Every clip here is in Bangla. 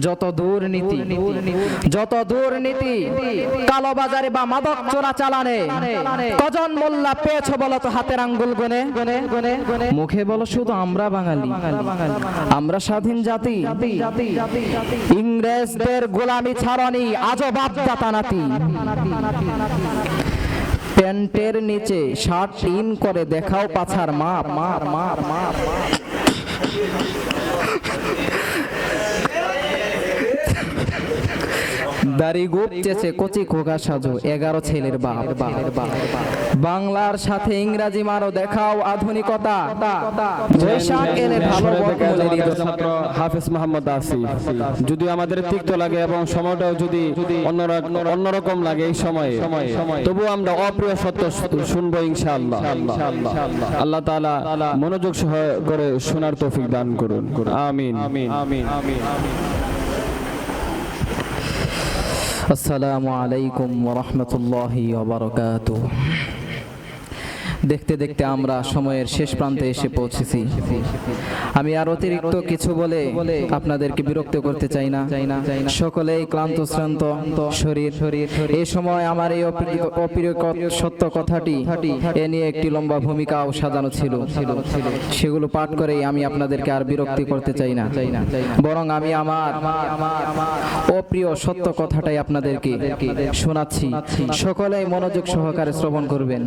যত দুর্নীতি কালোবাজারে বা মাদক চোরাচালানে কজন মোল্লা পেয়েছো বলো তো হাতের আঙ্গুল গুনে। মুখে বলো শুধু আমরা বাঙালি, আমরা স্বাধীন জাতি, ইংরেজদের গোলামি ছাড়নি আজও বাপদাতা নাতি। প্যান্টের নিচে শার্ট ইন করে দেখাও পাছার মাপ। দাড়ি গুপচেছে কচি খোকা সাজো 11 ছেলের বাপ। বাংলার সাথে ইংরেজি মারো দেখাও আধুনিকতা। বৈশাখ এলে ভালো ছাত্র হাফেজ মোহাম্মদ আসিফ। যদি আমাদের তিক্ত লাগে এবং সময়টাও যদি অন্যরকম লাগে এই সময়ে, তবু আমরা অপ্রিয় সত্য শুনবো ইনশাআল্লাহ। আল্লাহ তাআলা মনোযোগ সহ করে শোনার তৌফিক দান করুন, আমিন। আসসালামু আলাইকুম ওয়া রাহমাতুল্লাহি ওয়া বারাকাতুহু। দেখতে দেখতে আমরা সময়ের শেষ প্রান্তে এসে পৌঁছেছি। আমি আর অতিরিক্ত কিছু বলে আপনাদেরকে বিরক্ত করতে চাই না। সকলেই ক্লান্ত শ্রান্ত শরীর। এই সময় আমার এই অপ্রিয় সত্য কথাটি এ নিয়ে একটি লম্বা ভূমিকাও সাজানো ছিল। সেগুলো পাঠ করেই আমি আপনাদেরকে আর বিরক্তি করতে চাই না, বরং আমি আমার অপ্রিয় সত্য কথাটাই আপনাদেরকে শোনাচ্ছি। সকলেই মনোযোগ সহকারে শ্রবণ করবেন।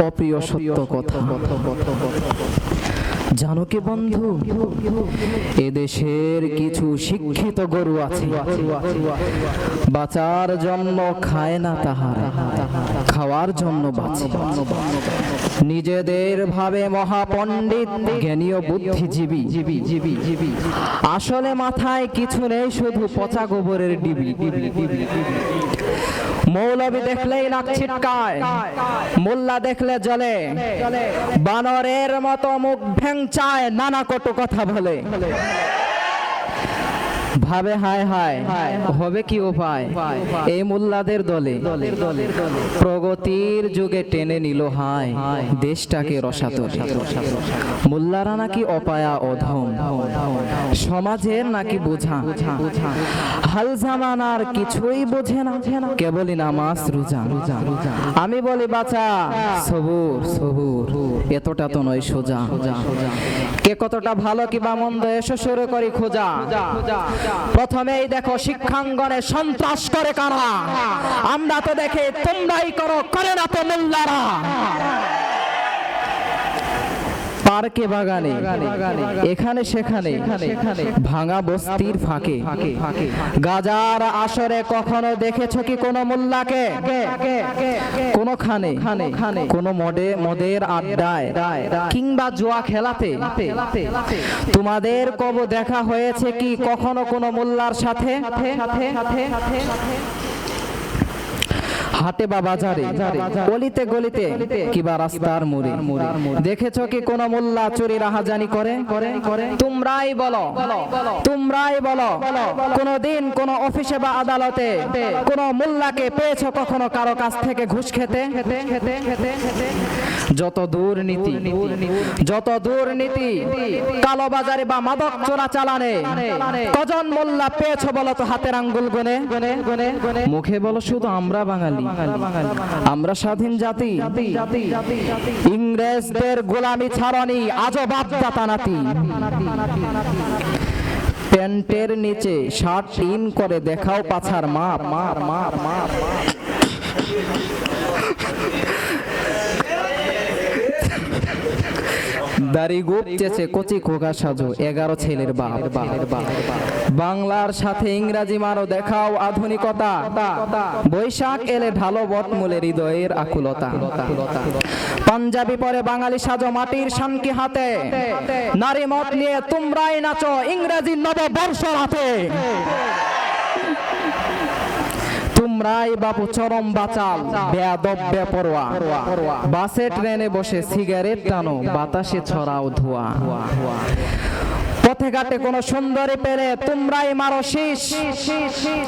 অপ্রিয় সত্য কথা। জানো কি বন্ধু, এদেশের কিছু শিক্ষিত গরু আছে, বাঁচার জন্য খায় না তাহারা, খাওয়ার জন্য বাঁচে। নিজেদের ভাবে মহাপণ্ডিত, জ্ঞানী ও বুদ্ধিজীবী, আসলে মাথায় কিছু নেই, শুধু পচা গোবরের ডিবি। মৌলবি দেখলেই নাক ছিটকায়, মোল্লা দেখলে জ্বলে, বানরের মতো মুখ ভেঙচায়, নানা কটু কথা বলে। ভাবে হায় হায় হবে কি উপায় এই মোল্লাদের দলে। প্রগতির যুগে টেনে নিল হায় দেশটাকে রসাতলে। মোল্লারা নাকি অপায়া অধম, সমাজের নাকি বোঝা, হাল জামানার কিছুই বোঝে না, কেবলই নামাজ রোজা। আমি বলি বাঁচা সবুর সবুর, এতটা তো নয় সোজা। কে কতটা ভালো কিবা মন্দ এসো শুরু করি খোঁজা। প্রথমেই দেখো শিক্ষাঙ্গনে সন্ত্রাস করে কারা, আমরা তো দেখে তোমরাই করো, করে না তো মোল্লারা। পার্কে বাগানে এখানে সেখানে, ভাঙা বস্তির ফাঁকে, গাজার আসরে কখনো দেখেছো কি কোনো মোল্লাকে? কোনখানে কোন মদের আড্ডায় কিংবা জুয়া খেলাতে তোমাদের কব দেখা হয়েছে কি কখনো কোনো মোল্লার সাথে? হাটে বা বাজারে, গলিতে গলিতে কিবা রাস্তার মোড়ে দেখেছো কি কোন মোল্লা চুরি রাহাজানি করে? তোমরাই বলো কোনদিন কোন অফিসে বা আদালতে কোন মোল্লাকে পেয়েছো কখনো কারো কাছ থেকে ঘুষ খেতে? যত দুর্নীতি কালোবাজারে বা মাদক চোরাচালানে কজন মোল্লা পেয়েছো বলো তো হাতের আঙ্গুল গুনে। মুখে বলো শুধু আমরা বাঙালি, আমরা স্বাধীন জাতি, ইংরেজদের গোলামি ছাড়নি আজও বাপদাতা নাতি। প্যান্টের নিচে শার্ট ইন করে দেখাও পাছার মাপ। দাড়ি গুপচেছে কচি খোকা সাজো 11 ছেলের বাপ। বাংলার সাথে ইংরেজি মারো দেখাও আধুনিকতা। বৈশাখ এলে ঢালো বটমূলে হৃদয়ের আকুলতা। পাঞ্জাবি পরে বাঙালি সাজো মাটির শানকি হাতে, নারী মত নিয়ে তোমরাই নাচো ইংরেজি নববর্ষ রাতে। তোমরাই বাপু চরম বাচাল, বেয়াদব বেপরোয়া, বাসে ট্রেনে বসে সিগারেট টানো, বাতাসে ছড়াও ধোয়া। পথে ঘাটে কোনো সুন্দরী পেলে তোমরাই মারো শীষ,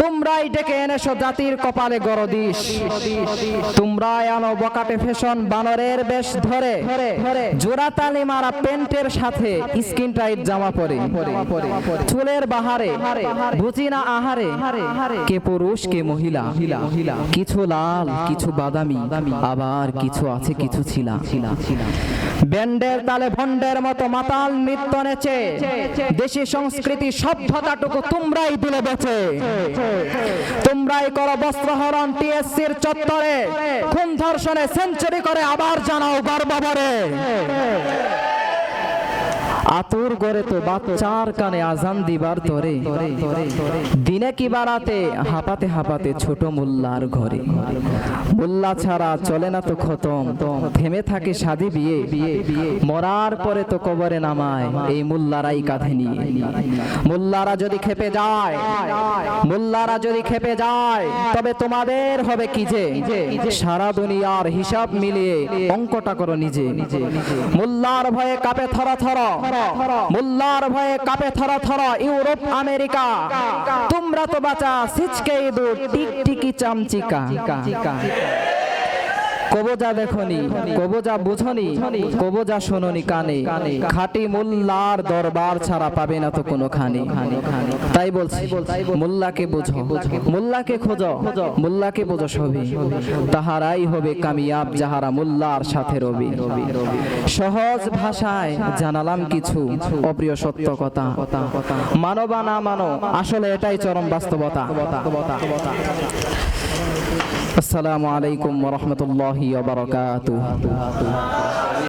তোমরাই ডেকে এনেছো জাতির কপালে গরদিস, তোমরাই আনো বকাটে ফ্যাশন বানরের বেশ ধরে, জোড়াতালি মারা প্যান্টের সাথে স্কিন টাইট জামা পরে, চুলের বাহারে বুঝি না আহারে কে পুরুষ কে মহিলা, কিছু লাল কিছু বাদামি আবার কিছু আছে কিছু ছিলা, ব্যান্ডের তালে ভন্ডের মতো মাতাল নৃত্য নেচে দেশি সংস্কৃতি সভ্যতাটুকু তোমরাই দিলে বেঁচে, তোমরাই করো বস্ত্রহরণ টিএসসির চত্বরে, খুন ধর্ষণে সেঞ্চুরি করে আবার জানাও গর্বভরে, আতুর গড়ে তো বাচ্চার কানে আজান দিবার তরে, দিনে কি বারাতে হাঁপাতে হাঁপাতে ছোট মোল্লার ঘরে, মোল্লা ছাড়া চলে না তো খতম, থেমে থাকে শাদি বিয়ে, মরার পরে তো কবরে নামায় এই মোল্লারাই কাঁধে নিয়ে, মোল্লারা যদি খেপে যায়, মোল্লারা যদি খেপে যায় তবে তোমাদের হবে কি যে, সারা দুনিয়ার হিসাব মিলিয়ে অঙ্কটা করো নিজে, মোল্লার ভয়ে কাঁপে থরা থরা, মোল্লার ভয়ে কাঁপে থরা থরা ইউরোপ আমেরিকা, তোমরা তো বাঁচা সিচকে ইঁদুর টিকটিকি চামচিকা, কবজা দেখনি কবজা বুঝনি কবজা শোনি কানে, খাঁটি মোল্লার দরবার ছাড়া পাবে না তো কোনো খানে, তাই বলছি মোল্লাকে বুঝো মোল্লাকে খোঁজো মোল্লাকে বোঝো সবে, তাহারাই হবে কামিয়াব যাহারা মোল্লার সাথে রবি, সহজ ভাষায় জানালাম কিছু অপ্রিয় সত্য কথা, মানো বা না মানো আসলে এটাই চরম বাস্তবতা। আসসালামু আলাইকুম ওয়া রাহমাতুল্লাহি ওয়া বারাকাতুহু।